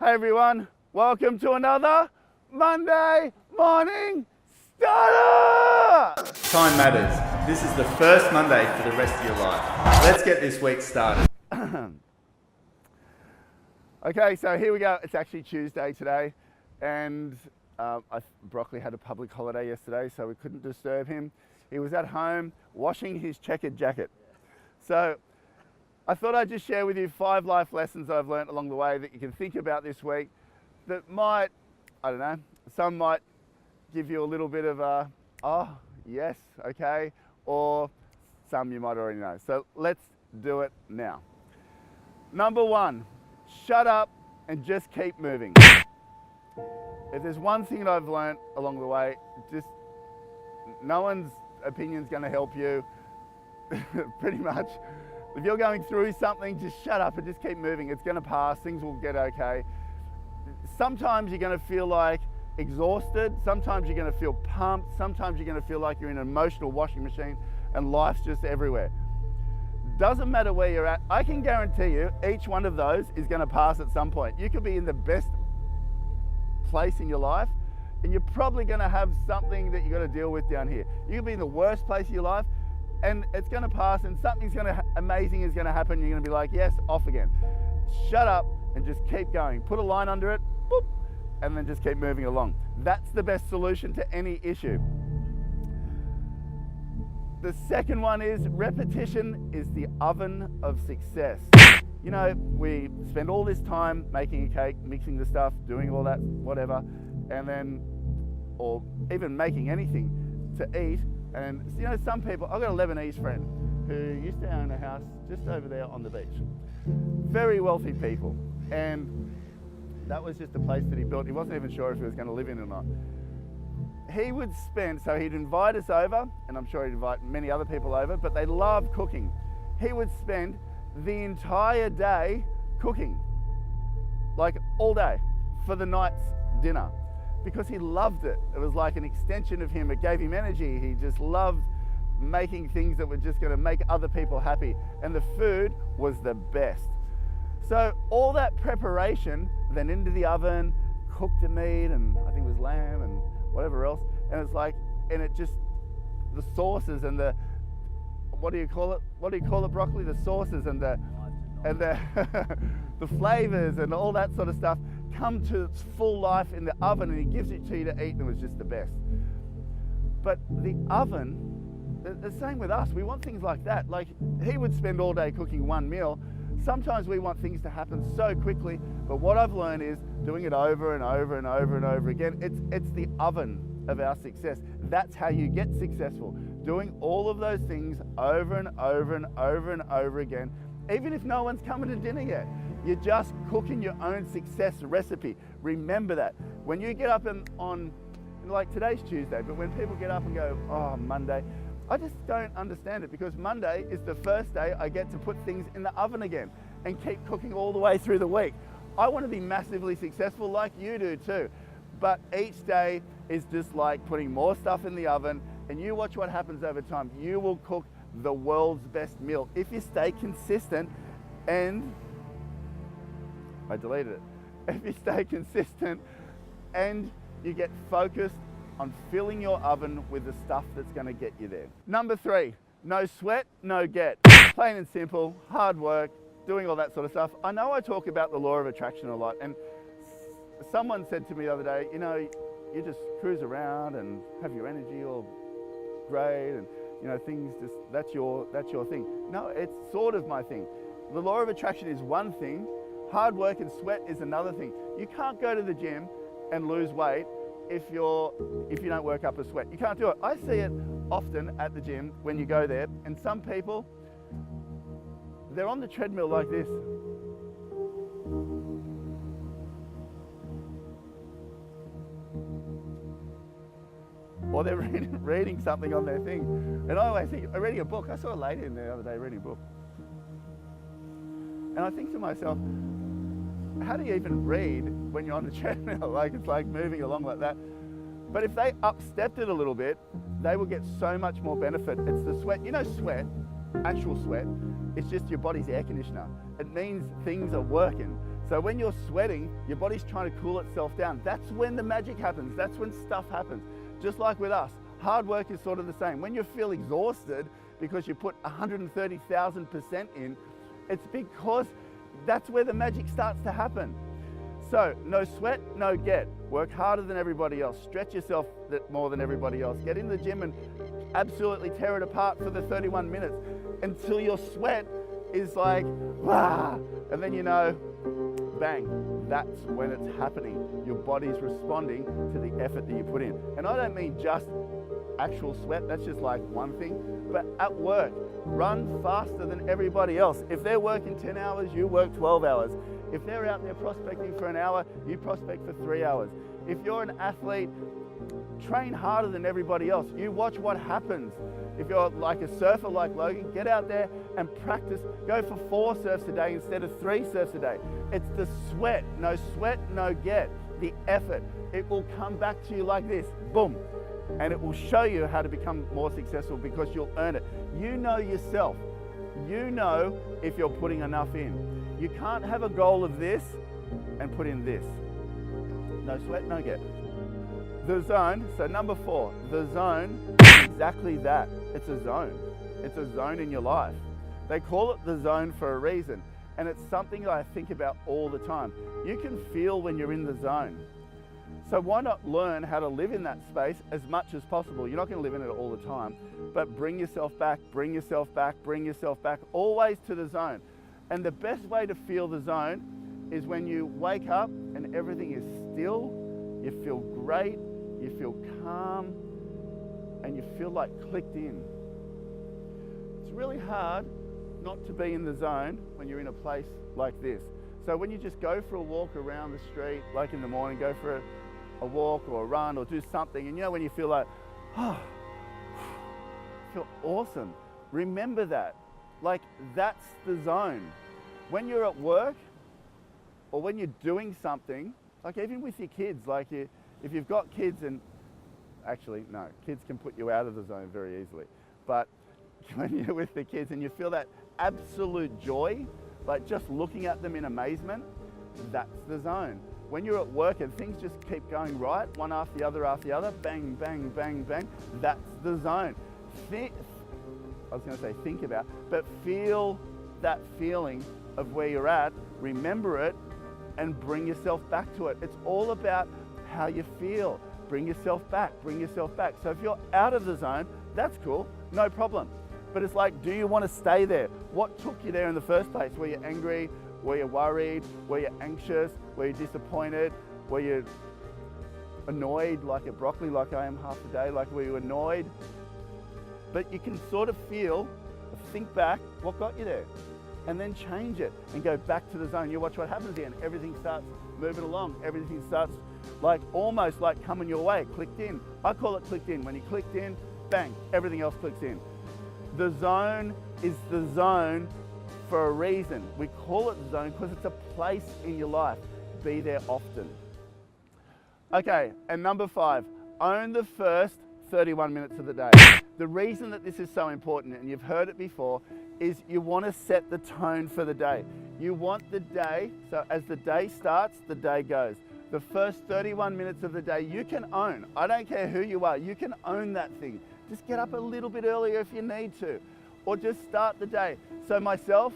Hey everyone, welcome to another Monday Morning Starter! Time matters. This is the first Monday for the rest of your life. Let's get this week started. Okay, so here we go. It's actually Tuesday today, and Broccoli had a public holiday yesterday, so we couldn't disturb him. He was at home washing his checkered jacket. So I thought I'd just share with you 5 life lessons I've learned along the way that you can think about this week that might, I don't know, some might give you a little bit of a, oh, yes, okay, or some you might already know. So let's do it now. Number 1, shut up and just keep moving. If there's one thing that I've learned along the way, just no one's opinion's going to help you, pretty much. If you're going through something, just shut up and just keep moving. It's going to pass, things will get okay. Sometimes you're going to feel like exhausted, sometimes you're going to feel pumped, sometimes you're going to feel like you're in an emotional washing machine and life's just everywhere. Doesn't matter where you're at, I can guarantee you each one of those is going to pass at some point. You could be in the best place in your life and you're probably going to have something that you've got to deal with down here. You could be in the worst place of your life and it's going to pass and something's amazing is going to happen. You're going to be like, yes, off again. Shut up and just keep going. Put a line under it, boop, and then just keep moving along. That's the best solution to any issue. The second one is repetition is the oven of success. You know, we spend all this time making a cake, mixing the stuff, doing all that, whatever, and then, or even making anything to eat. And you know, some people, I've got a Lebanese friend who used to own a house just over there on the beach. Very wealthy people. And that was just a place that he built. He wasn't even sure if he was going to live in it or not. He would spend, so he'd invite us over, and I'm sure he'd invite many other people over, but they love cooking. He would spend the entire day cooking, like all day, for the night's dinner, because he loved it. It was like an extension of him. It gave him energy. He just loved making things that were just going to make other people happy, and the food was the best. So all that preparation, then into the oven, cooked the meat, and I think it was lamb and whatever else, and it's like, and it just, the sauces and the, what do you call it, Broccoli? The sauces and the the flavors and all that sort of stuff come to its full life in the oven, and he gives it to you to eat, and it was just the best. But the oven, the same with us. We want things like that. Like, he would spend all day cooking one meal. Sometimes we want things to happen so quickly, but what I've learned is doing it over and over and over and over again. It's the oven of our success. That's how you get successful. Doing all of those things over and over and over and over again, even if no one's coming to dinner yet. You're just cooking your own success recipe. Remember that. When you get up on, like today's Tuesday, but when people get up and go, oh, Monday, I just don't understand it, because Monday is the first day I get to put things in the oven again and keep cooking all the way through the week. I want to be massively successful like you do too. But each day is just like putting more stuff in the oven, and you watch what happens over time. You will cook the world's best meal if you stay consistent, and I deleted it. If you stay consistent and you get focused on filling your oven with the stuff that's going to get you there. Number 3, no sweat, no get. Plain and simple, hard work, doing all that sort of stuff. I know I talk about the law of attraction a lot, and someone said to me the other day, you know, you just cruise around and have your energy all great, and you know, things just, that's your thing. No, it's sort of my thing. The law of attraction is one thing, hard work and sweat is another thing. You can't go to the gym and lose weight if you don't work up a sweat. You can't do it. I see it often at the gym when you go there, and some people, they're on the treadmill like this. Or they're reading something on their thing. And I always think, I'm reading a book. I saw a lady in there the other day reading a book. And I think to myself, how do you even read when you're on the treadmill? Like, it's like moving along like that. But if they upstepped it a little bit, they will get so much more benefit. It's the sweat. You know, sweat, actual sweat, it's just your body's air conditioner. It means things are working. So when you're sweating, your body's trying to cool itself down. That's when the magic happens. That's when stuff happens. Just like with us, hard work is sort of the same. When you feel exhausted because you put 130,000% in, it's because that's where the magic starts to happen. So no sweat, no get. Work harder than everybody else. Stretch yourself more than everybody else. Get in the gym and absolutely tear it apart for the 31 minutes until your sweat is like, wah, and then you know, bang, that's when it's happening. Your body's responding to the effort that you put in. And I don't mean just actual sweat, that's just like one thing, but at work, run faster than everybody else. If they're working 10 hours, you work 12 hours. If they're out there prospecting for an hour, you prospect for 3 hours. If you're an athlete, train harder than everybody else. You watch what happens. If you're like a surfer like Logan, get out there and practice. Go for 4 surfs a day instead of 3 surfs a day. It's the sweat, no get, the effort. It will come back to you like this, boom. And it will show you how to become more successful because you'll earn it. You know yourself. You know if you're putting enough in. You can't have a goal of this and put in this. No sweat, no get. The zone, so number 4, the zone is exactly that. It's a zone. It's a zone in your life. They call it the zone for a reason. And it's something that I think about all the time. You can feel when you're in the zone. So why not learn how to live in that space as much as possible? You're not going to live in it all the time, but bring yourself back, bring yourself back, bring yourself back, always to the zone. And the best way to feel the zone is when you wake up and everything is still, you feel great, you feel calm, and you feel like clicked in. It's really hard not to be in the zone when you're in a place like this. So when you just go for a walk around the street, like in the morning, go for a walk or a run or do something, and you know when you feel like, oh, feel awesome. Remember that. Like that's the zone. When you're at work or when you're doing something, like even with your kids, like if you've got kids and, actually no, kids can put you out of the zone very easily. But when you're with the kids and you feel that absolute joy, like just looking at them in amazement, that's the zone. When you're at work and things just keep going right, one after the other, bang, bang, bang, bang, that's the zone. I was going to say think about, but feel that feeling of where you're at, remember it, and bring yourself back to it. It's all about how you feel. Bring yourself back, bring yourself back. So if you're out of the zone, that's cool, no problem. But it's like, do you want to stay there? What took you there in the first place? Were you angry? Were you worried? Were you anxious? Were you disappointed? Were you annoyed like a broccoli like I am half the day? Like were you annoyed? But you can sort of feel, think back, what got you there? And then change it and go back to the zone. You watch what happens again. Everything starts moving along. Everything starts like almost like coming your way, clicked in. I call it clicked in. When you clicked in, bang, everything else clicks in. The zone is the zone for a reason. We call it the zone because it's a place in your life. Be there often. Okay, and number 5, own the first 31 minutes of the day. The reason that this is so important, and you've heard it before, is you want to set the tone for the day. You want the day, so as the day starts, the day goes. The first 31 minutes of the day you can own. I don't care who you are, you can own that thing. Just get up a little bit earlier if you need to, or just start the day. So myself,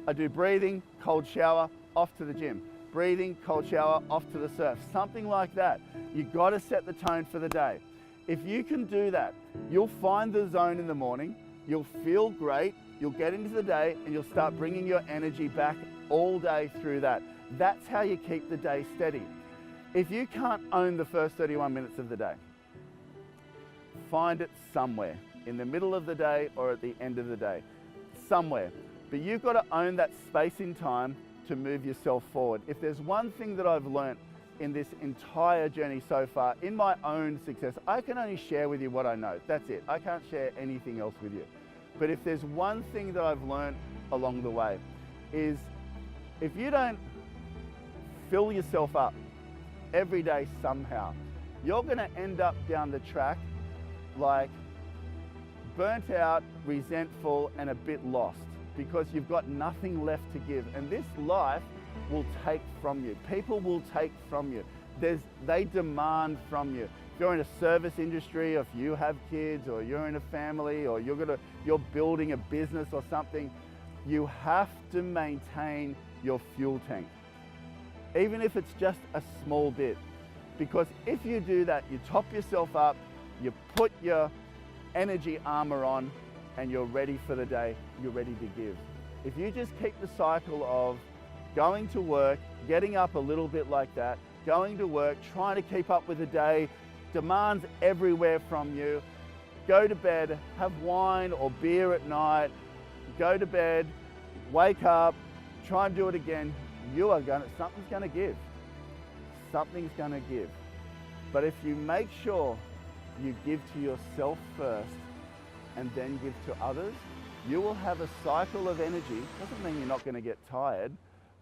I do breathing, cold shower, off to the gym. Breathing, cold shower, off to the surf. Something like that. You've got to set the tone for the day. If you can do that, you'll find the zone in the morning, you'll feel great, you'll get into the day and you'll start bringing your energy back all day through that. That's how you keep the day steady. If you can't own the first 31 minutes of the day, find it somewhere, in the middle of the day or at the end of the day, somewhere. But you've got to own that space in time to move yourself forward. If there's one thing that I've learnt in this entire journey so far, in my own success, I can only share with you what I know. That's it. I can't share anything else with you. But if there's one thing that I've learned along the way is if you don't fill yourself up every day somehow, you're going to end up down the track like burnt out, resentful, and a bit lost because you've got nothing left to give. And this life will take from you. People will take from you. They demand from you. If you're in a service industry, or if you have kids, or you're in a family, or you're building a business or something, you have to maintain your fuel tank. Even if it's just a small bit. Because if you do that, you top yourself up, you put your energy armor on, and you're ready for the day, you're ready to give. If you just keep the cycle of going to work, getting up a little bit like that, going to work, trying to keep up with the day, demands everywhere from you, go to bed, have wine or beer at night, go to bed, wake up, try and do it again, something's gonna give. Something's gonna give. But if you make sure you give to yourself first and then give to others, you will have a cycle of energy. Doesn't mean you're not gonna get tired,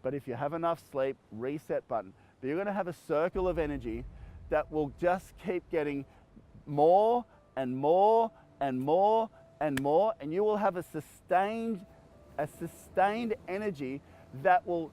but if you have enough sleep, reset button. But you're gonna have a circle of energy that will just keep getting more and more and more and more, and you will have a sustained energy that will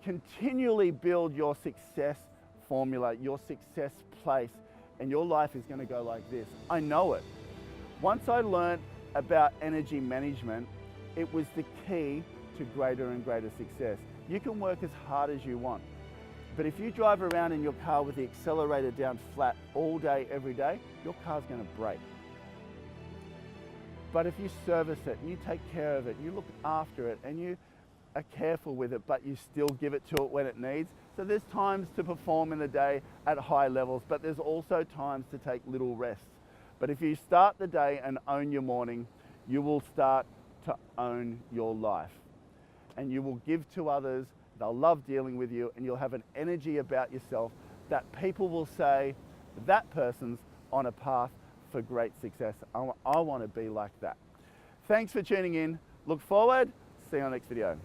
continually build your success formula, your success place, and your life is going to go like this. I know it. Once I learned about energy management, it was the key to greater and greater success. You can work as hard as you want, but if you drive around in your car with the accelerator down flat all day, every day, your car's going to break. But if you service it, and you take care of it, you look after it, and you are careful with it, but you still give it to it when it needs. So there's times to perform in the day at high levels, but there's also times to take little rests. But if you start the day and own your morning, you will start to own your life. And you will give to others, they'll love dealing with you, and you'll have an energy about yourself that people will say, that person's on a path for great success. I want to be like that. Thanks for tuning in. Look forward. See you on the next video.